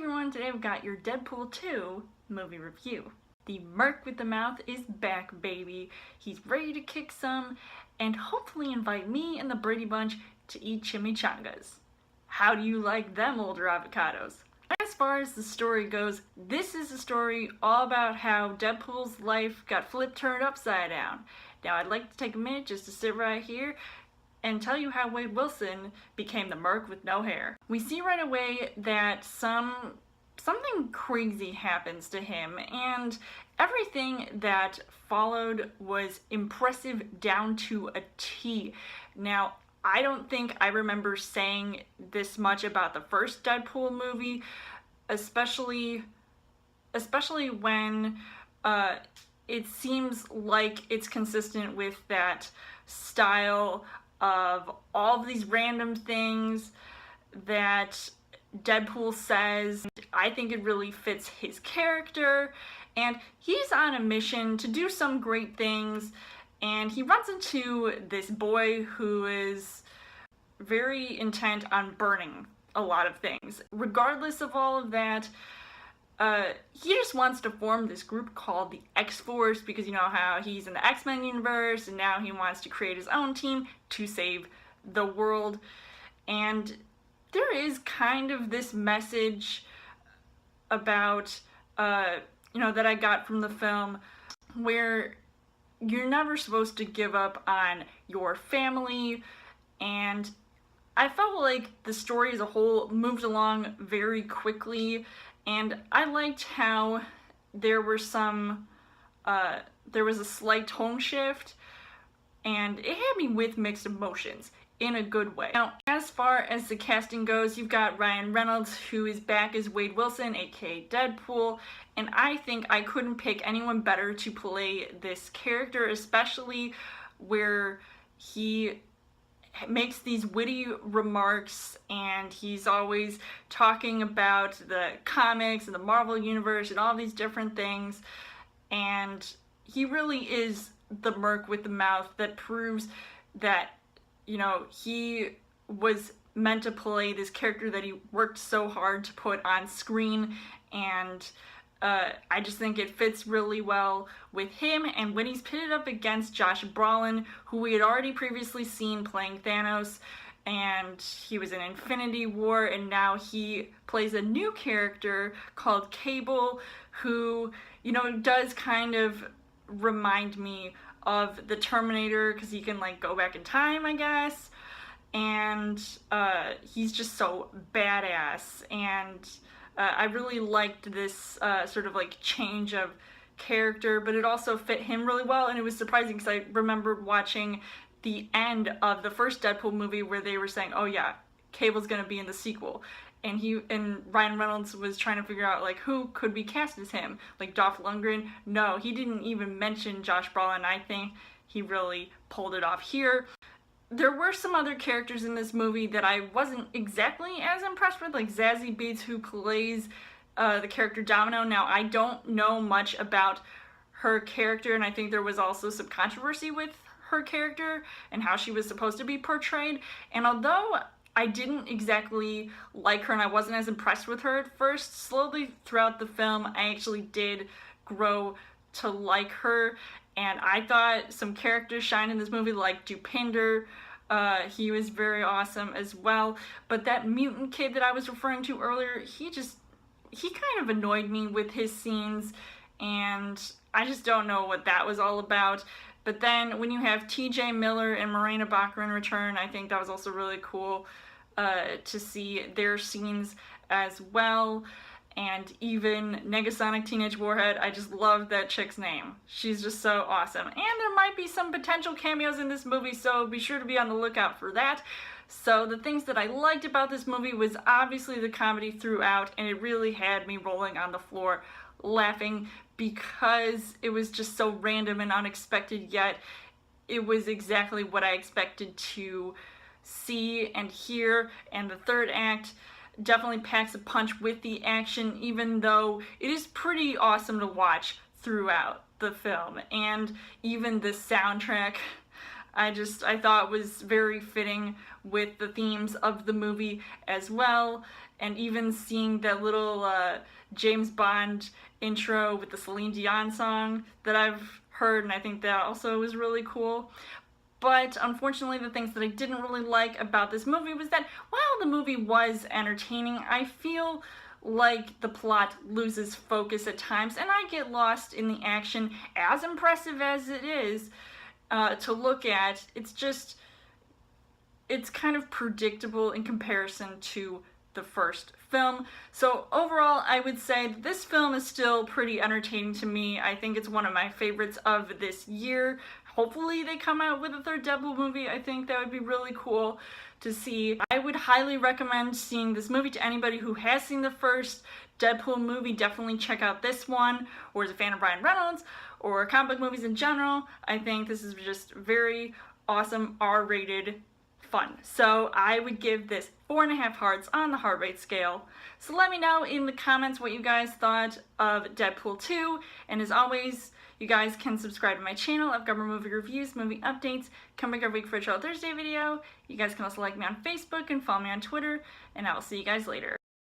everyone, today we've got your Deadpool 2 movie review. The Merc with the Mouth is back, baby. He's ready to kick some and hopefully invite me and the Brady Bunch to eat chimichangas. How do you like them, older avocados? As far as the story goes, this is a story all about how Deadpool's life got turned upside down. Now I'd like to take a minute just to sit right here and tell you how Wade Wilson became the Merc with no hair. We see right away that something crazy happens to him, and everything that followed was impressive down to a T. Now, I don't think I remember saying this much about the first Deadpool movie, especially when it seems like it's consistent with that style of all of these random things that Deadpool says. I think it really fits his character, and he's on a mission to do some great things, and he runs into this boy who is very intent on burning a lot of things. Regardless of all of that, he just wants to form this group called the X-Force because you know how he's in the X-Men universe and now he wants to create his own team to save the world. And there is kind of this message about, that I got from the film where you're never supposed to give up on your family, and I felt like the story as a whole moved along very quickly. And I liked how there was a slight tone shift, and it had me with mixed emotions in a good way. Now, as far as the casting goes, you've got Ryan Reynolds, who is back as Wade Wilson, aka Deadpool, and I think I couldn't pick anyone better to play this character, especially where he makes these witty remarks and he's always talking about the comics and the Marvel universe and all these different things, and he really is the Merc with the Mouth that proves that, he was meant to play this character that he worked so hard to put on screen, and I just think it fits really well with him. And when he's pitted up against Josh Brolin, who we had already previously seen playing Thanos, and he was in Infinity War, and now he plays a new character called Cable, who, does kind of remind me of the Terminator, because he can, go back in time, I guess, and he's just so badass, and I really liked this sort of change of character, but it also fit him really well, and it was surprising because I remembered watching the end of the first Deadpool movie where they were saying, oh yeah, Cable's gonna be in the sequel, and Ryan Reynolds was trying to figure out who could be cast as him, Dolph Lundgren. No, he didn't even mention Josh Brolin. I think he really pulled it off here. There were some other characters in this movie that I wasn't exactly as impressed with, like Zazie Beetz, who plays the character Domino. Now, I don't know much about her character, and I think there was also some controversy with her character and how she was supposed to be portrayed. And although I didn't exactly like her and I wasn't as impressed with her at first, slowly throughout the film, I actually did grow to like her. And I thought some characters shine in this movie, like Dupinder. He was very awesome as well. But that mutant kid that I was referring to earlier, he kind of annoyed me with his scenes, and I just don't know what that was all about. But then when you have TJ Miller and Morena Baccarin return, I think that was also really cool to see their scenes as well. And even Negasonic Teenage Warhead, I just love that chick's name. She's just so awesome. And there might be some potential cameos in this movie, so be sure to be on the lookout for that. So the things that I liked about this movie was obviously the comedy throughout, and it really had me rolling on the floor laughing because it was just so random and unexpected, yet it was exactly what I expected to see and hear. And the third act definitely packs a punch with the action, even though it is pretty awesome to watch throughout the film. And even the soundtrack, I thought was very fitting with the themes of the movie as well. And even seeing that little James Bond intro with the Celine Dion song that I've heard, and I think that also was really cool. But unfortunately, the things that I didn't really like about this movie was that while the movie was entertaining, I feel like the plot loses focus at times, and I get lost in the action. As impressive as it is to look at, it's kind of predictable in comparison to the first film. So overall, I would say that this film is still pretty entertaining to me. I think it's one of my favorites of this year. Hopefully they come out with a third Deadpool movie. I think that would be really cool to see. I would highly recommend seeing this movie to anybody who has seen the first Deadpool movie. Definitely check out this one, or is a fan of Ryan Reynolds, or comic book movies in general. I think this is just very awesome R-rated fun. So I would give this 4.5 hearts on the heart rate scale. So let me know in the comments what you guys thought of Deadpool 2, and as always, you guys can subscribe to my channel. I've got more movie reviews, movie updates coming every week for a Chill Thursday video. You guys can also like me on Facebook and follow me on Twitter, and I will see you guys later.